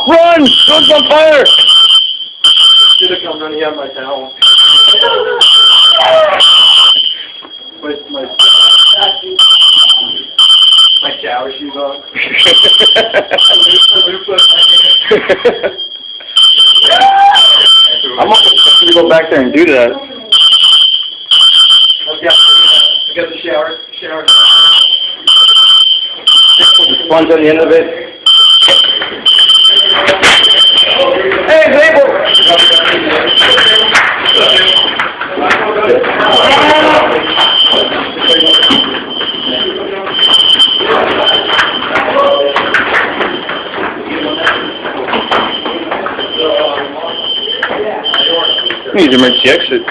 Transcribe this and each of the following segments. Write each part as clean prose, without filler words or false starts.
Run! Gun's on fire! Should have come running out my towel. My shower shoes on. I'm almost going to go back there and do that. I got the shower. Put the sponge on the end of it. Hey, Mabel! Need emergency exit.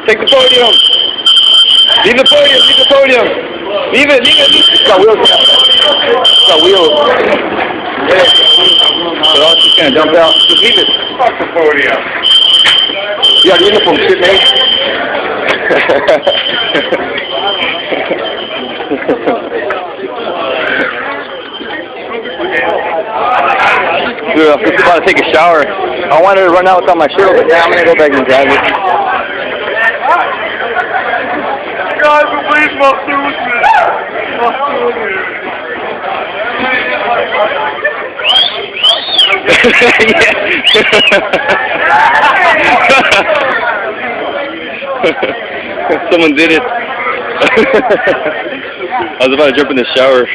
Take the podium. Leave the podium. Leave the podium. Leave it. It's got wheels. It's got wheels. Yeah. So I'm just gonna jump out. Just leave it. Fuck the podium. Yeah, the uniform shit, man. Dude, I'm just about to take a shower. I wanted to run out without my shirt, but now I'm gonna go back and grab it. God, please, my suicide. Someone did it. I was about to jump in the shower.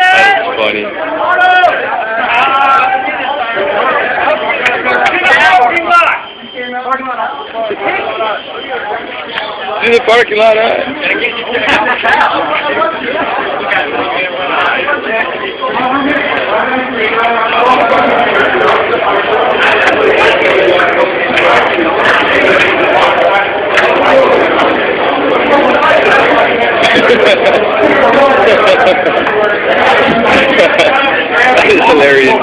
That's funny. In the parking lot, That is hilarious.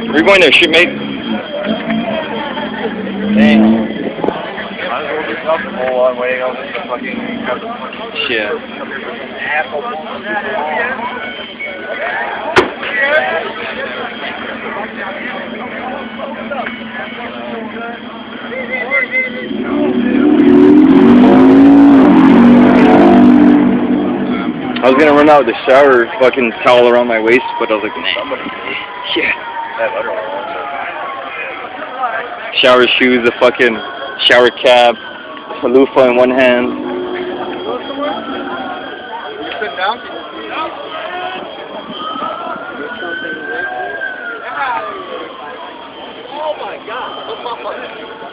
Are we going there, shipmate? Dang. Might as well be comfortable while I'm waiting on this fucking... Shit. I was gonna run out with the shower fucking towel around my waist, but I was like, nah. Yeah. Shower shoes, a fucking shower cap, a loofah in one hand. You sit down? Oh my God.